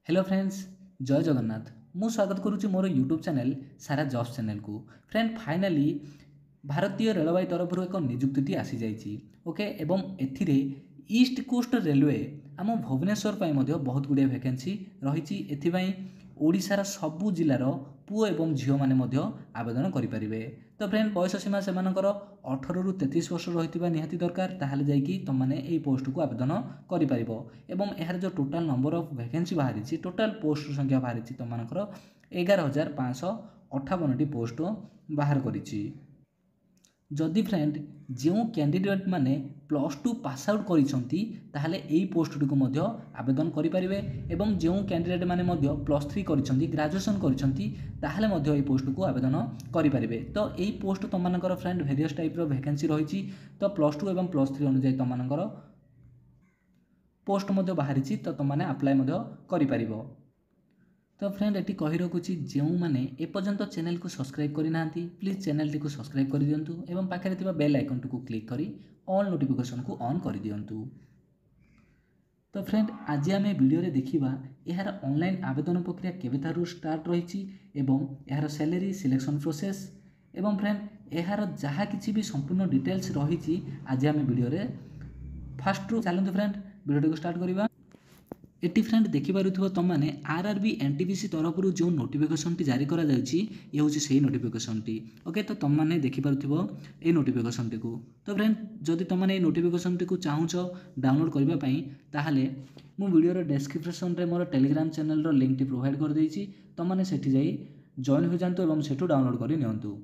Hello friends, जय जगन्नाथ। मु स्वागत करुच्ची मोर यूट्यूब चैनल सारा जॉब्स चैनल को। फ्रेंड फाइनाली भारतीय रेलवे तरफ एक निजुक्ति आसी जाइए। ओके, एवं एथिरे ईस्ट कोस्ट रेलवे आम भुवनेश्वर पर बहुत गुड़े वैकेंसी रही। एथिपाई ओडिशार सबु जिलार पुओ एवं झील मैंने आवेदन करेंगे। तो फ्रेंड बयस सीमा से 18 रु 33 वर्ष रही निहाती दरकार, ताहले जाइकी तुमने यही पोस्ट को आवेदन करें। यार जो टोटाल नंबर ऑफ वैकेंसी बाहरी, टोटाल पोस्ट संख्या बाहरी तुम 11,558 पोस्ट बाहर करिछि। जदि फ्रेंड जो कैंडिडेट माने +2 पास आउट करिसंती ताहले एई पोस्ट को मध्य आवेदन करि परिबे, एवं जो कैंडिडेट माने मध्य +3 करिसंती ग्रेजुएशन करिसंती ताहले मध्य एई पोस्ट को आवेदन करि परिबे। तो एई पोस्ट तुम मानकर फ्रेंड वेरियस टाइप रो वैकेंसी रहिछि। तो +2 एवं +3 अनुसार तुम मानकर पोस्ट मध्य बाहरी, तो तुमने अप्लाई करि परिबो। तो फ्रेंड ये कही रखुच्छी जो मैंने एपर्यंत चैनल को सब्सक्राइब करना प्लीज चैनल टी को सब्सक्राइब कर दिंतु एवं पाखे थी बेल आइकन को क्लिक करी ऑल नोटिफिकेशन को ऑन कर दिंतु। तो फ्रेंड आज आम वीडियो रे देखिबा यार ऑनलाइन आवेदन प्रक्रिया केबेतारु स्टार्ट रही एवं यार सैलरी सिलेक्शन प्रोसेस एवं फ्रेंड यार जहाँ किसी भी संपूर्ण डिटेल्स रही आज आम वीडियो रे फास्ट रु चलते फ्रेंड वीडियो को स्टार्ट करवा। एटी फ्रेंड देखिपुर तुमने आरआरबी एनटीपीसी तरफ जो नोटिफिकेशन टी जारी करा जायछि ये हूँ से नोटिफिकेशन टी। ओके, तो तुमने देखिपुर ये नोटिफिकेशन टी को। तो फ्रेंड जदि तुमने ये नोटिफिकेशन टी को चाहूच डाउनलोड करने ताहले मु वीडियो डिस्क्रिप्शन रे मोर टेलीग्राम चैनल रो लिंक टी प्रोवाइड कर देछि। तुमने सेठी जाई जॉइन हो जांतु एवं सेठू डाउनलोड करि नियंतु।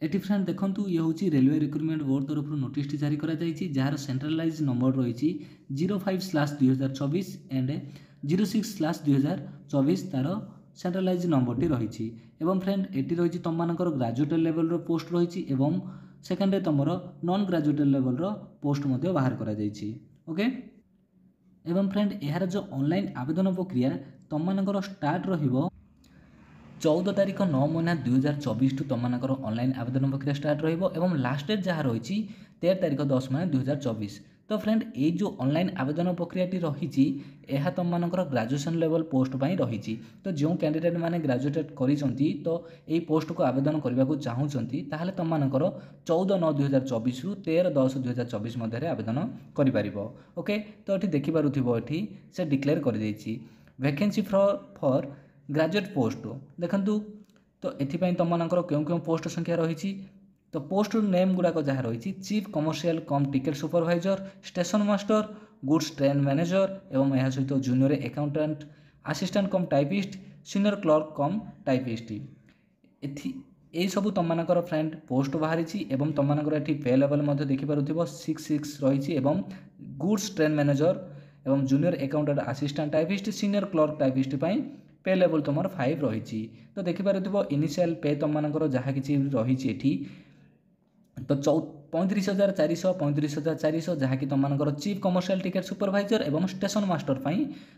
एटी फ्रेंड देखंतु ये हूँ रेलवे रिक्रुटमेंट बोर्ड तरफ नोटिस जारी करा जायछि जार सेंट्रलाइज नंबर रही 05/2024 एंड 06/2024 तार सेंट्रलाइज नंबर टी रही। एवं फ्रेंड एटी रही तुम मानकर ग्रेजुएट लेवल रो पोस्ट रही एवं सेकेंड तुम नॉन ग्रेजुएट लेवल रो पोस्ट मध्य बाहर करा जायछि। ओके, एवं फ्रेंड यार जो ऑनलाइन आवेदन प्रक्रिया तुम मानकर स्टार्ट रहिबो 14 तारीख 9 महीना 2024 टू तुम ऑनलाइन आवेदन प्रक्रिया स्टार्ट रही। लास्ट डेट जहाँ रही 13 तारीख 10 महीना 2024। तो फ्रेंड ये जो ऑनलाइन आवेदन प्रक्रिया रही यह तुम ग्रेजुएशन लेवल पोस्ट पर रही। तो जो कैंडिडेट मैंने ग्रेजुएट करिसंती तो यही पोस्ट को आवेदन करने को चाहूँगी ताहले तुम 14/9/2024 रु 13/10/2024 मध्य आवेदन करें। ओके, तो ये देखिपुर ये से डिक्लेयर कर वैकेंसी फॉर ग्रेजुएट पोस्ट देखंतु। तो एथिपाई तुम क्यों पोस्ट संख्या रही। तो पोस्ट नेम गुड़ाक जहाँ रही चीफ कमर्शियल कम ticket supervisor, station master, goods train manager एवं यह सहित जूनियर अकाउंटेंट, असिस्टेंट कम टाइपिस्ट, सीनियर क्लर्क कम टाइपिस्ट यही सब तुम फ्रेंड पोस्ट बाहरी। एवं तुम ये पे लेवल देखिपुर 6 रही। गुड्स ट्रेन मैनेजर एवं junior accountant assistant typist, senior clerk typist पे लेवल तुम 5 रही। तो देखिपुर इनिशियल पे तुम जहाँ कि रही तो 35,400 35,400 जहाँकि तुम चीफ कमर्शियल टिकेट सुपरवाइजर एवं स्टेशन मास्टर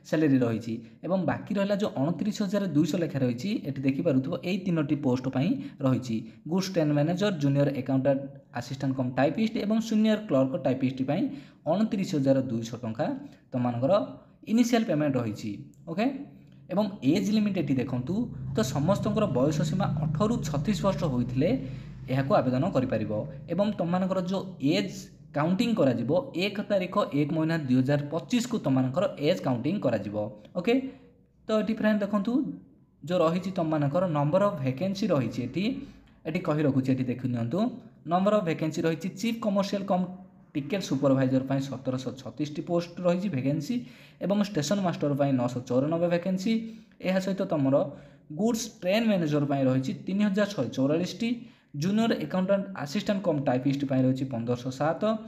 सैलरी रही। बाकी रहा जो 29,200 लेखा रही ये देखिपुर यही 3टी पोस्ट रही। Goods train manager, junior accountant assistant कम टाइपिस्ट एवं सीनियर क्लर्क टाइपिस्ट 29,200 टंका तुम इनिशियल पेमेंट रही। ओके, एवं एज लिमिट ये देखूँ तो समस्त बयस सीमा 18 रु 36 वर्ष होते यहाँ आवेदन करें। तुम जो एज काउंटिंग करा 1 तारीख 1 महीना 2025 को तुम एज काउंटिंग करा। ओके, तो ये फ्रेंड देखूँ जो रही तुम नंबर ऑफ वैकेंसी रही कही रखुच्छी देखी नियंतु। नंबर ऑफ वैकेंसी रही चीफ कमर्शियल कम टिकेट सुपरवाइजर 1736 पोस्ट रही वैकेंसी एवं स्टेशन मास्टर 994 वैकेंसी। यह सहित तुम गुड्स ट्रेन मैनेजर रही 3644, जूनियर अकाउंटेंट असिस्टेंट कम टाइपिस्ट रही 1507,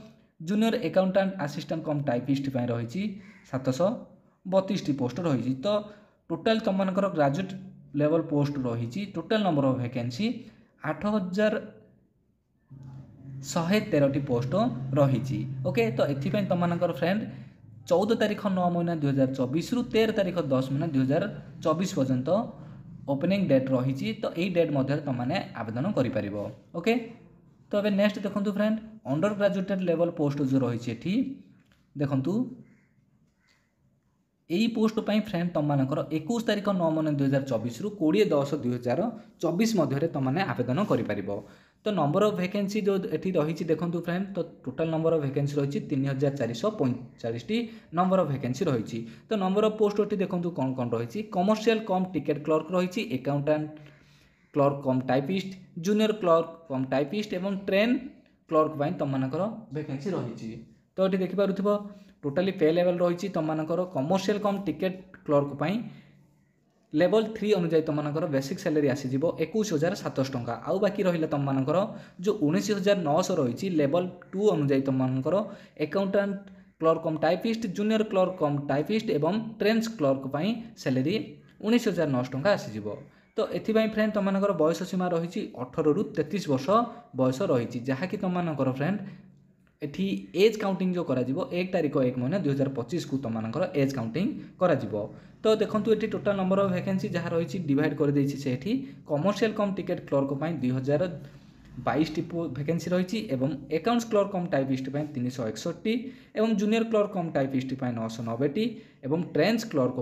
जूनियर अकाउंटेंट असिस्टेंट कम टाइपिस्ट रही 732 पोस्ट रही। तो टोटाल तुम ग्रेजुएट लेवल पोस्ट रही total number of vacancy 8,113 post रही। ओके, तो ये तुम फ्रेंड 14 तारीख 9 महीना 2024 रु 13 तारीख 10 महीना 2024 पर्यंत ओपनिंग डेट रही। तो यही डेट मध्य तुमने आवेदन करें। ओके, तो अब नेक्स्ट देखो friend under graduated level post जो रही देखु यही पोस्ट पर फ्रेंड तुम मानकर 21 तारीख 9/9/2024 रु 20/10/2024 मध्य तुमने आवेदन कर। तो नंबर ऑफ वैकेंसी जो एटी रही देखो फ्रेंड, तो टोटल नंबर ऑफ वैकेंसी रही 3445 नंबर ऑफ वैकेंसी रही। तो नंबर ऑफ पोस्ट ये देखो कौन कौन रही। कमर्शियल कम टिकेट क्लर्क रही, अकाउंटेंट क्लर्क कम टाइपिस्ट, जूनियर क्लर्क कम टाइपिस्ट एवं ट्रेन क्लर्क तुम मानकर वैकेंसी रही। तो ये देखिपे टोटाली पे लेवल रही तुम मानकर कमर्शियल कम टिकेट क्लर्क लेवल 3 अनुसार तुम मानकर बेसिक सैलरी आसीज 21,700 टंका। आउ बाकी रहा तुम मानकर जो 19,900 रही लेवल 2 अनुसार तुम मानकर अकाउंटेंट क्लर्क कम टाइपिस्ट, जूनियर क्लर्क कम टाइपिस्ट एवं ट्रेन्स क्लर्क सैलरी 19,900 टंका आसीज। तो एथिपाई फ्रेंड तुम मानकर बयस सीमा रही 18 रु 33 वर्ष बयस रही, जहाँकि तुम मानकर फ्रेंड एठी एज काउंटिंग जो करा जिवो 1 तारीख 1 महीना 2025 को तुम मानकर एज काउंटिंग करा जिवो। तो देखो ये टोटाल नंबर ऑफ वैकेंसी जहाँ रही डिवाइड कर देछि से एठी कमर्शियल कम टिकेट क्लर्क 2022 वैकेंसी रही, अकाउंट्स क्लर्क कम टाइपिस्ट 361 एवं जूनियर क्लर्क कम टाइपिस्ट 990 एवं ट्रेन्स क्लर्क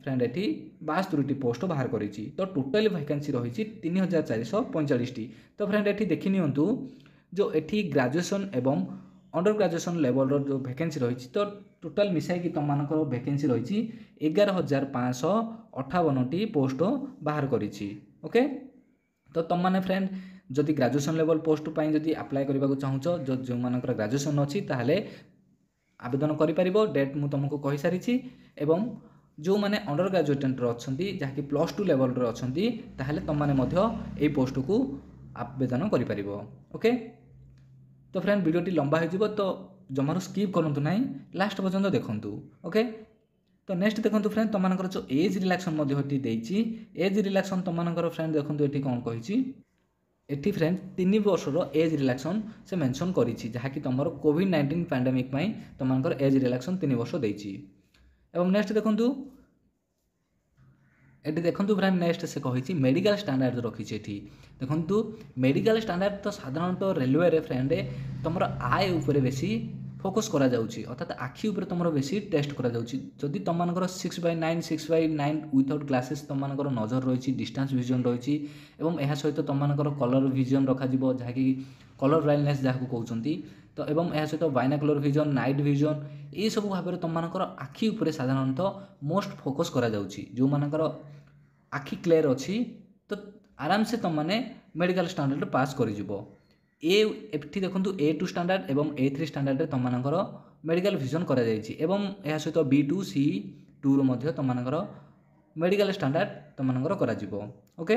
फ्रेंड एठी 72 पोस्ट बाहर करी। तो टोटाल वैकेंसी रही 3445। तो फ्रेंड एठी देखि नियंतु जो एठी ग्रेजुएशन एवं अंडर ग्रेजुएशन लेवल जो वैकेंसी रही, तो टोटाल मिसाई तुम मानकर वैकेंसी रही 11,558 पोस्ट बाहर करी। ओके, तो तुम माने फ्रेंड जदि ग्रेजुएशन लेवल पोस्ट जदि अप्लाई करने को चाहूच, जो मानकर ग्रेजुएशन अच्छी ताहले आवेदन करिपारिबो। डेट मु तुमको कहि सारिछि। एवं जो माने अंडर ग्रेजुएटेंट अछंती जहाँकि +2 लेवल रे अछंती ताहले तुम माने मध्य एई पोस्ट को आवेदन करिपारिबो। ओके, तो फ्रेंड वीडियोटी लंबा हो तो जमार स्किप करूँ ना, लास्ट पर्यंत देखूँ। ओके, तो नेक्स्ट देखो फ्रेंड तुम मानकर जो एज रिलैक्सन एज रिलैक्सन तुम मानकर फ्रेंड देखो ये कौन कही एटी फ्रेंड 3 वर्षर एज रिलैक्सन से मेंशन करी, जहाँकि तुम कोविड-19 पैंडेमिक तुम मानकर एज रिलैक्सन 3 वर्ष देती। एवं नेक्स्ट देखो ये देखो फ्रेंड नेक्स्ट से कही मेडिकल स्टैंडर्ड रखी। देखो मेडिकल स्टैंडर्ड तो साधारणतः रेलवे रे फ्रेंड तुम आय उपर बेसी फोकस करा जाउची, अर्थात आखि उपर तुम बेसी टेस्ट करा जाउची। जदि तुम मानकर 6/9 विथआउट ग्लासेस तुम मानकर नजर रही, डिस्टेंस विजन रही एवं यह सहित तुम मानकर कलर विजन रखा जहाँकि कलर ब्लाइंडनेस जहाँ कहते। तो एवं यह सहित बाइनाकुलर विजन, नाइट विजन ये सब भाव में तुम मानकर आखि उपर साधारणतः मोस्ट फोकस करा जाउची। जो मानकर आखि क्लियर अच्छी तो आराम से तुम माने मेडिकल स्टैंडर्ड पास कर एठी देखो A2 स्टैंडर्ड एवं A3 स्टैंडर्ड तुम मानकर मेडिकल विजन करा जायछि एवं यह सहित B2 C2 रो मध्य तुम मानकर मेडिकल स्टैंडर्ड तुम मानकर करा जिवो। ओके,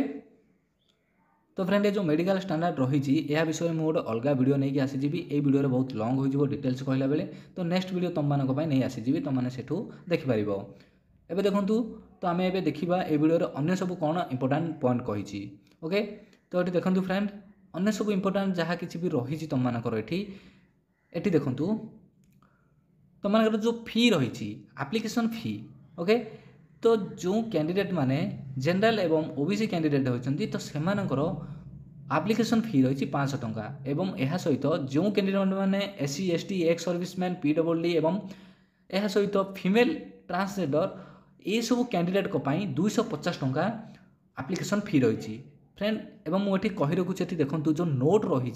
तो फ्रेंड जो मेडिकल स्टैंडर्ड रही यह विषय में गोटे अलग वीडियो नहीं आसीजी। ये वीडियो बहुत लॉन्ग हो डिटेल्स कहला बेले, तो नेक्स्ट वीडियो तुम मानक नहीं आसीजी, तुमने सेठू देखिपार। एबे देखंतु तो आम एबे देखिबा ए वीडियो रे अन्य सब कौन इंपोर्टेंट पॉइंट कही। ओके, तो ये देखंतु फ्रेंड अन्य सब इंपोर्टेंट जहाँ किसी भी रही तुम मानकर एठी देखंतु तुम मानकर जो फी रही एप्लिकेशन फी। ओके, तो जो कैंडिडेट माने जनरल एवं ओबीसी कैंडिडेट होती तो सेमानकर एप्लिकेशन फी रही 500 टंका एवं यह सहित जो कैंडिडेट माने SC ST ex serviceman PWD एवं यह सहित फीमेल ट्रांसजेंडर ये सब कैंडिडेट को 250 टंका एप्लिकेशन फी रही फ्रेंड। एवं मुझे कही रखुच्छी देखो जो नोट रही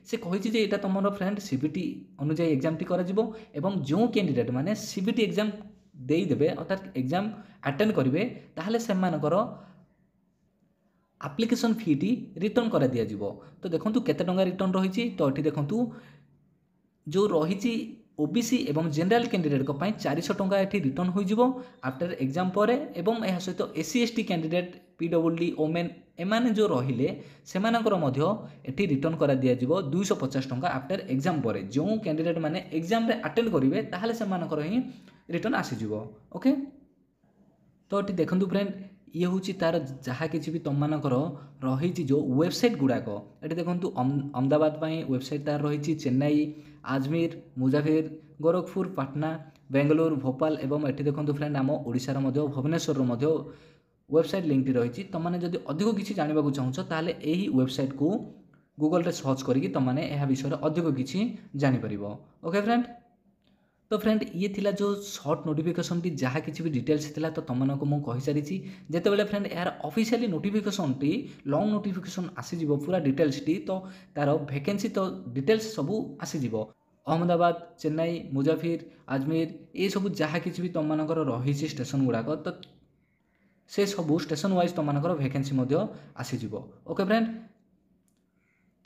से कही ये तुम फ्रेंड CBT अनुजाई एग्जाम टी कर जो कैंडिडेट माने CBT एग्जाम देदेवे अर्थात एग्जाम अटेंड करेंगे ताहले से एप्लिकेशन फी टी रिटर्न कर दि जाव। तो देखो केते टंका रिटर्न रही, तो ये देखो जो रही ओबीसी एवं जनरल कैंडिडेट को 400 टंका ये रिटर्न हो आफ्टर एग्जाम पर एवं यह सहित SC ST candidate PWD women एमाने जो रहिले सेमानकर मध्य एठी रिटर्न करा दिया जिवो 250 टंका आफ्टर एग्जाम पर जो कैंडिडेट माने एग्जाम रे अटेंड करिवे ताहले सेमानकर ही रिटर्न आसी जिवो। ओके, तो एठी देखंतु फ्रेंड ये हूँ तार जहाँ किसी भी तुम मानकर रही जो वेबसाइट गुड़ाक ये देखो अहमदाबाद वेबसाइट तार रही चेन्नई, आजमेर, मुजाफिर, गोरखपुर, पाटना, बेंगलोर, भोपाल एवं ये देखो फ्रेंड आम ओडिशार भुवनेश्वर वेबसाइट लिंक रही। तुमने जब अधिक किसी जानवा चाहूँ ताहले यही वेबसाइट को गूगल रे सर्च करके तुमने यह विषय अधिक किसी जापर। ओके फ्रेंड, तो फ्रेंड ये थिला जो शॉर्ट नोटिफिकेशन टी जहाँ किसी भी डिटेल्स थिला तो तुम को मुझे कही सारी जिते फ्रेंड यार ऑफिशियली नोटिफिकेशन टी लॉन्ग नोटिफिकेशन आसीजिव पूरा डिटेल्स टी तो तार वैकेंसी तो डिटेल्स सबू आसीजिव अहमदाबाद चेन्नई मुजाफिर अजमेर ये सब जहाँ किसी भी तुम रही स्टेशन गुड़ाक तो से सबू स्टेशन वाइज तुम वैकेंसी आसीजिव ओके फ्रेंड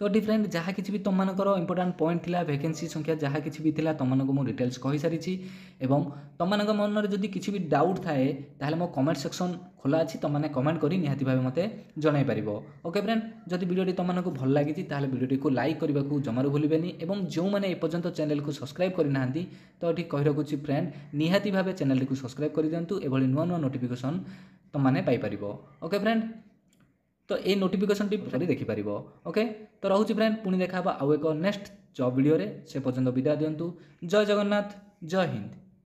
तो फ्रेंड जहाँ किसी भी तुम इंपोर्टाट पॉइंट थिला वैकेंसी संख्या जहाँ किसी भी थिला तुमको मुझे डिटेल्स कही सारी एवं तुम मन में जदि किसी भी डाउट थाए ताहले मो कमेंट सेक्शन खोला अच्छी तुमने कमेंट करी निहाती भाव मते जनाई पार ओके फ्रेंड जदि वीडियो तुमको भल लगी ताहले वीडियो को लाइक करने को जमार भूलें और जो मैंने एपर्यंत चैनल को सब्सक्राइब करना तो ये कही रखुच्छी फ्रेंड निहाती भाव चैनल को सब्सक्राइब कर दिंतु एभली नुआ नुआ नोटिफिकेशन तुमने पाइपर ओके फ्रेंड तो ये नोटिफिकेशन टी देखिपार ओके तो रोचे फ्रेंड पुणी देखा आउ एक नेक्स्ट जॉब वीडियो से पर्यंत विदा दिंतु जय जगन्नाथ जय हिंद।